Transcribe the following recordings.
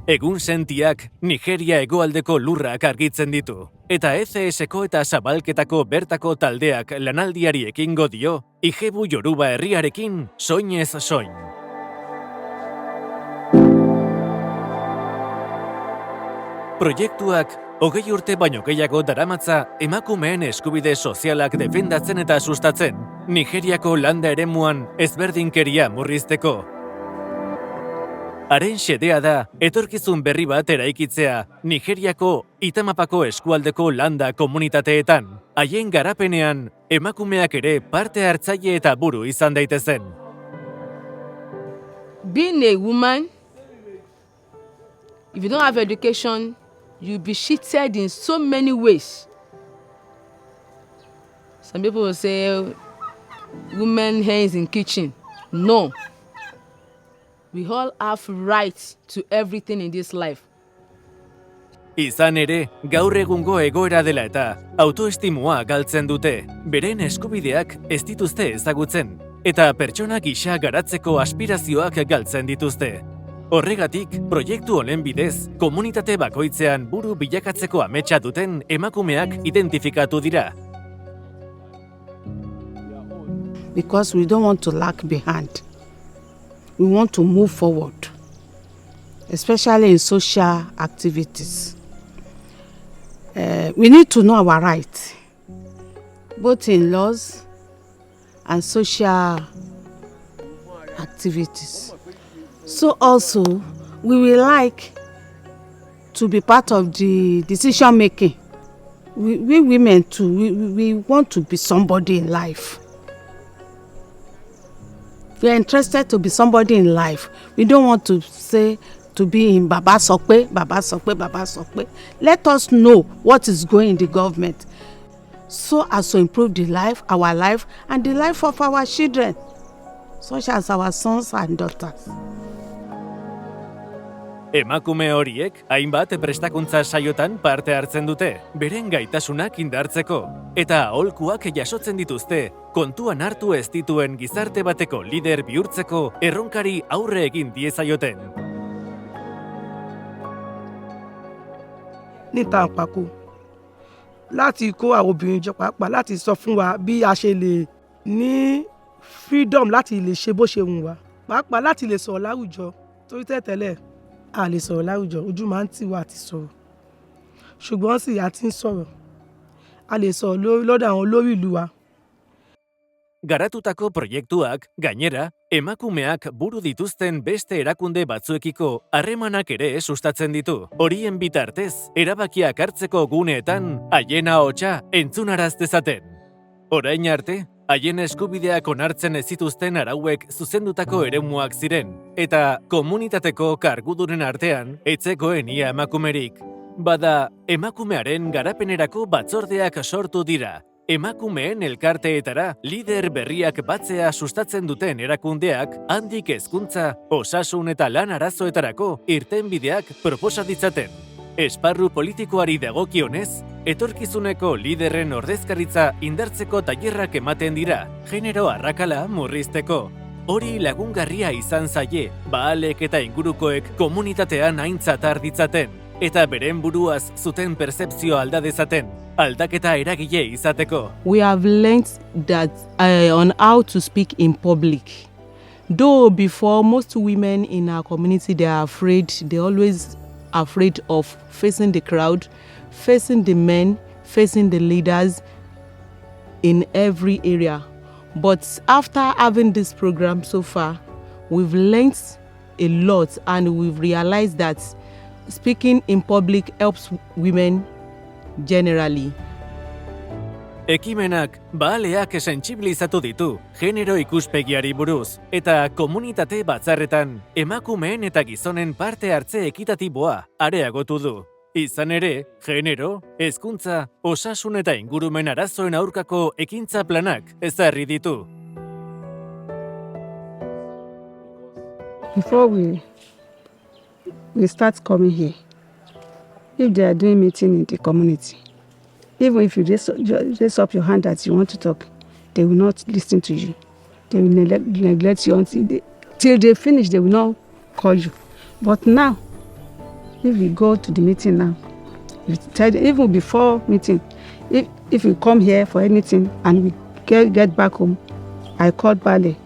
Egun sentiak Nigeria hegoaldeko lurrak argitzen ditu. Eta ECS-ko eta Zabalketako bertako taldeak lanaldiari ekingo dio, Ijebu Yoruba herriarekin soinez soin. Proiektuak 20 urte baino gehiago daramatza emakumeen eskubide sozialak defendatzen eta sustatzen, Nigeriako landa eremuan ezberdinkeria murrizteko. Haren xedea da, etorkizun berri bat eraikitzea Nigeriako Itamapako eskualdeko landa komunitateetan, haien garapenean emakumeak ere parte hartzaile eta buru izan daitezen. Being a woman, if you don't have education, you'll be cheated in so many ways. Some people will say, women hands in kitchen. No. We all have rights to everything in this life. Izan ere, gaur egungo egoera dela eta autoestimua galtzen dute, beren eskubideak ez dituzte ezagutzen, eta pertsona gisa garatzeko aspirazioak galtzen dituzte. Horregatik, proiektu honen bidez, komunitate bakoitzean buru bilakatzeko ametsa duten emakumeak identifikatu dira. Because we don't want to lag behind. We want to move forward, especially in social activities. We need to know our rights, both in laws and social activities. So also, we will like to be part of the decision making. We women too, we want to be somebody in life. We are interested to be somebody in life. We don't want to say to be in Baba Sokpe, Baba Sokpe, Baba Sokpe. Let us know what is going in the government so as to improve the life, our life, and the life of our children, such as our sons and daughters. Emakume horiek hainbat prestakuntza saiotan parte hartzen dute, beren gaitasunak indartzeko, eta aholkuak jasotzen dituzte, kontuan hartu ez dituen gizarte bateko lider bihurtzeko erronkari aurre egin diezaioten. Níta àpapọ̀ láti kó àwọn obìnrin jọ pàápàá láti sọ fún wa bí a ṣe lè ní freedom láti lè ṣe bó ṣe wù wá, pàápàá láti lè sọ̀rọ̀ láwùjọ torí tẹ́tẹ́lẹ̀ a lè sọ̀rọ̀ láwùjọ, ojú máa ń tì wá àti sọ̀rọ̀, ṣùgbọ́n sì a ti ń sọ̀rọ̀, a lè sọ̀rọ̀ lọ́dọ̀ àwọn olórí ìlú wa. Garatutako proiektuak, gainera, emakumeak buru dituzten beste erakunde batzuekiko harremanak ere sustatzen ditu. Horien bitartez, erabakiak hartzeko guneetan, haien ahotsa entzunaraz dezaten. Orain arte, haien eskubideak onartzen ez zituzten arauek zuzendutako eremuak ziren, eta komunitateko kargudunen artean etzegoen ia emakumerik. Bada, emakumearen garapenerako batzordeak sortu dira. Emakumeen elkarteetara lider berriak batzea sustatzen duten erakundeak handik hezkuntza, osasun eta lan arazoetarako irtenbideak proposa ditzaten. Esparru politikoari dagokionez, etorkizuneko liderren ordezkaritza indartzeko tailerrak ematen dira, genero arrakala murrizteko. Hori lagungarria izan zaie, Baalek eta ingurukoek komunitatean aintzat har ditzaten, eta beren buruaz zuten pertzepzio alda dezaten, aldaketa eragile izateko. We have learned that on how to speak in public. Though before, most women in our community, they are afraid, they always afraid of facing the crowd, facing the men, facing the leaders in every area. But after having this program so far, we've learned a lot and we've realized that speaking in public helps women generally. Ekimenak Baaleak sentsibilizatu ditu genero ikuspegiari buruz, eta komunitate batzarretan emakumeen eta gizonen parte hartze ekitatiboa areagotu du. Izan ere, genero, hezkuntza, osasun eta ingurumen arazoen aurkako ekintza planak ezarri ditu. Before we start coming here, if they are doing meeting in the community, even if you raise up your hand that you want to talk, they will not listen to you. They will neglect you till they finish, they will not call you. But now, if we go to the meeting now, we tell even before meeting, if we come here for anything and we get back home, I called Bale.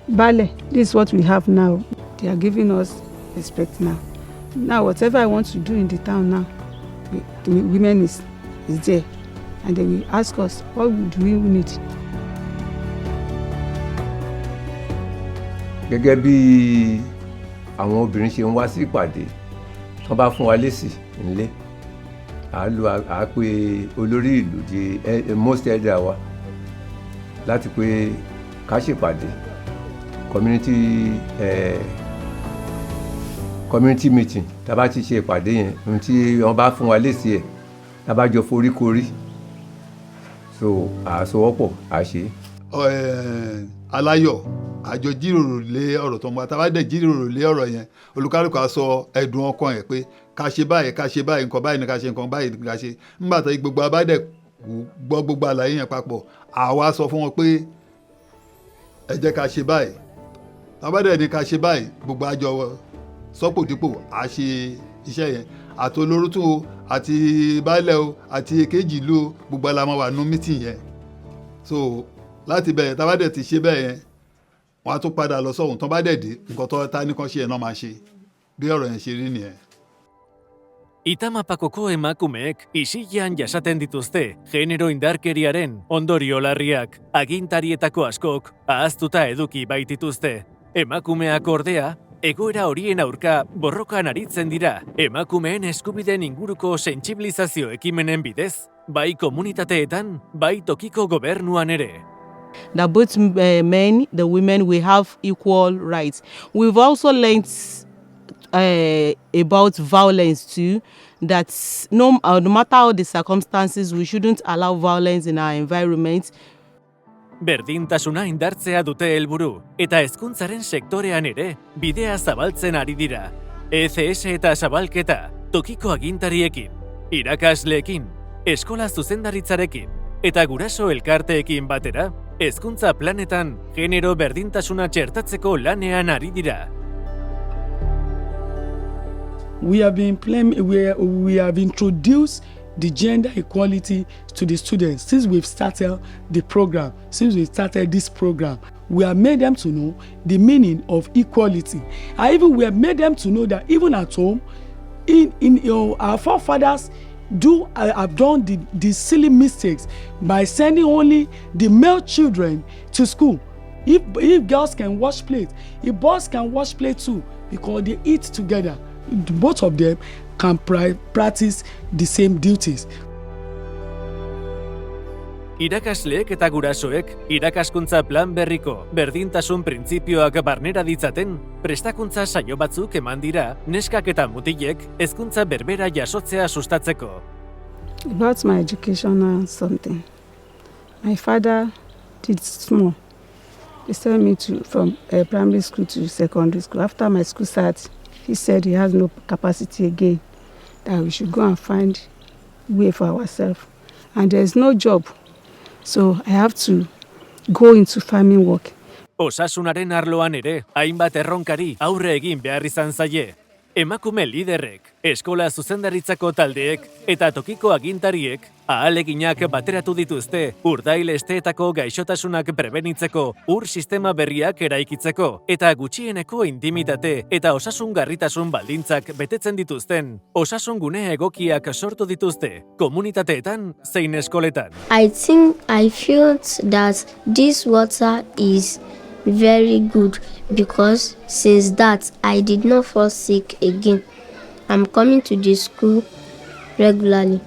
Bale, this is what we have now. They are giving us respect now. Now, whatever I want to do in the town now, the women is there. And they will ask us, what do we need? Gẹ́gẹ́ bí àwọn obìnrin ṣe ń wá sí ìpàdé, wọ́n bá fún wa lésì nílé. À pé olórí ìlú di most elder wa láti pé ká ṣèpàdé community meeting. Tá bá ti ṣe ìpàdé yẹn, ohun tí wọ́n bá fún wa lésì ẹ̀, tá bá jọ foríkorí. So àsowọ́pọ̀ àṣe. Aláyọ̀ àjọ jíròrò lé ọ̀rọ̀ tó ń bá tábà dẹ̀ jíròrò lé ọ̀rọ̀ yẹn olúkálùkù á sọ ẹ̀dùn ọkàn ẹ̀ pé ká ṣe báyìí nǹkan báyìí ni ká ṣe nǹkan báyìí ni ká ṣe. nígbà tó gbogbo abádẹ̀ gbọ́ gbogbo àlàyé yẹn papọ̀ àwa sọ fún wọn pé ẹ jẹ́ ká ṣe báyìí tábàdẹ̀ ni ká ṣe báyìí gbogbo àjọ sọ́pòdípò á ṣe iṣẹ́ yẹn àti olórútù o àti baálẹ̀ o àti èkejì ìlú o gbogbo alamọ wà nú mítìn yẹn. So láti bẹ̀rẹ̀ tábàdẹ̀ ti ṣe bẹ́ẹ̀ yẹn wọ́n á tún padà lọ sọ́hùn tán bá dẹ̀ dé nǹkan tó ta ní kan ṣe ẹ̀ náà máa ṣe bí ọ̀rọ̀ yẹn ṣe rí nìyẹn. Itamapakoko emakumeek isilean jasaten dituzte genero indarkeriaren ondorio larriak. Agintarietako askok ahaztuta eduki baitituzte. Emakumeak ordea, egoera horien aurka borrokan aritzen dira. Emakumeen eskubideen inguruko sentsibilizazio ekimenen bidez, bai komunitateetan, bai tokiko gobernuan ere. That both men, the women, we have equal rights. We've also learned about violence too, that no matter how the circumstances, we shouldn't allow violence in our environment. Berdintasuna indartzea dute helburu, eta hezkuntzaren sektorean ere bidea zabaltzen ari dira. ECS eta zabalketa, tokiko agintariekin, irakasleekin, eskola zuzendaritzarekin, eta guraso elkarteekin batera, hezkuntza planetan genero berdintasuna txertatzeko lanean ari dira. We have introduced the gender equality to the students since we've started the program. Since we started this program, we have made them to know the meaning of equality. We have made them to know that even at home, our forefathers have done the silly mistakes by sending only the male children to school. If girls can wash plates, if boys can wash plates too, because they eat together. Both of them can practice the same duties. Irakasleek eta gurasoek irakaskuntza plan berriko berdintasun printzipioak barnera ditzaten, prestakuntza saio batzuk eman dira neskak eta mutilek hezkuntza berbera jasotzea sustatzeko. About my education something. My father did small. He sent me from primary school to secondary school. After my school started, he said he has no capacity again, that we should go and find a way for ourselves. And there's no job, so I have to go into farming work. Osasunaren arloan ere, hainbat erronkari aurre egin behar izan zaie. Emakume liderrek, eskola zuzendaritzako taldeek eta tokiko agintariek ahaleginak bateratu dituzte urdail esteetako gaixotasunak prebenitzeko ur sistema berriak eraikitzeko eta gutxieneko intimitate eta osasungarritasun baldintzak betetzen dituzten osasungune egokiak sortu dituzte komunitateetan zein eskoletan. I feel that this water is very good because since that I did not fall sick again. I'm coming to the school regularly.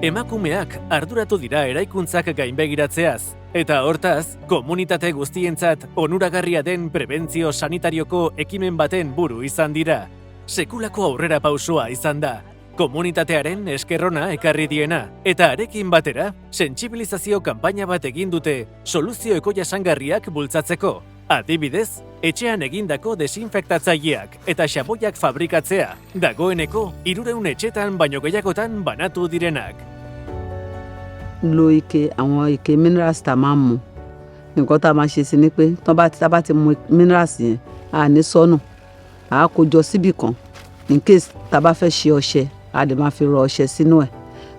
Emakumeak arduratu dira eraikuntzak gainbegiratzeaz, eta hortaz, komunitate guztientzat onuragarria den prebentzio sanitarioko ekimen baten buru izan dira. Sekulako aurrera pausua izan da. Komunitatearen eskerrona ekarri diena, eta arekin batera, sentsibilizazio kanpaina bat egin dute soluzio jasangarriak bultzatzeko. Adibidez, etxean egindako desinfektatzaileak eta xaboiak fabrikatzea, dagoeneko 300 etxetan baino gehiagotan banatu direnak. Lo ike àwọn ike minerals tá máa ń mu. Nǹkan tá máa ṣe sí ni pé tá bá ti mu minerals yẹn, a ní sọnù. A kó jọ síbì kan. in case tá bá fẹ́ ṣe ọṣẹ a lè máa fi rọ ọṣẹ sínú ẹ̀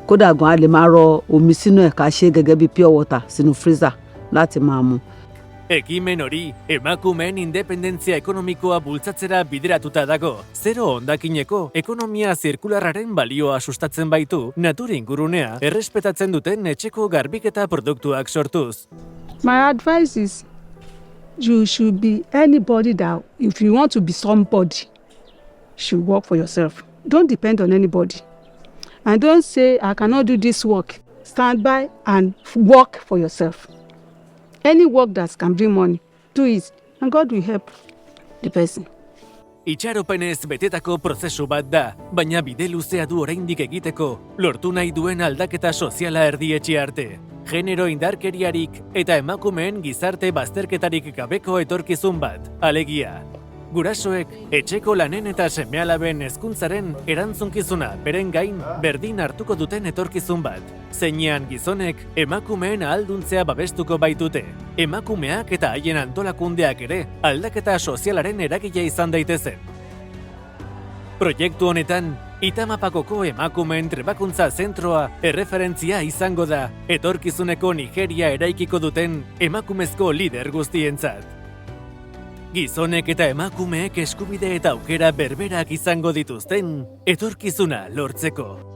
kódà gan a lè máa rọ omi sínú ẹ̀ ká ṣe gẹ́gẹ́ bí pure water sínú freezer láti máa mu. Ekimen hori, emakumeen independentzia ekonomikoa bultzatzera bideratuta dago. Zero hondakineko ekonomia zirkularraren balioa sustatzen baitu, natur ingurunea errespetatzen duten etxeko garbiketa produktuak sortuz. My advice is you should be anybody that if you want to be somebody, should work for yourself. Don't depend on anybody. And don't say, I cannot do this work. Stand by and work for yourself. Any work that can bring money, do it, and God will help the person. Itxaropenez betetako prozesu bat da, baina bide luzea du oraindik egiteko, lortu nahi duen aldaketa soziala erdietxe arte. Genero indarkeriarik eta emakumeen gizarte bazterketarik gabeko etorkizun bat, alegia. Gurasoek etxeko lanen eta seme-alaben hezkuntzaren erantzunkizuna beren gain berdin hartuko duten etorkizun bat. Zeinean gizonek emakumeen ahalduntzea babestuko baitute. Emakumeak eta haien antolakundeak ere aldaketa sozialaren eragile izan daitezen. Proiektu honetan, Itamapakoko emakumeen trebakuntza zentroa erreferentzia izango da etorkizuneko Nigeria eraikiko duten emakumezko lider guztientzat. Gizonek eta emakumeek eskubide eta aukera berberak izango dituzten etorkizuna lortzeko.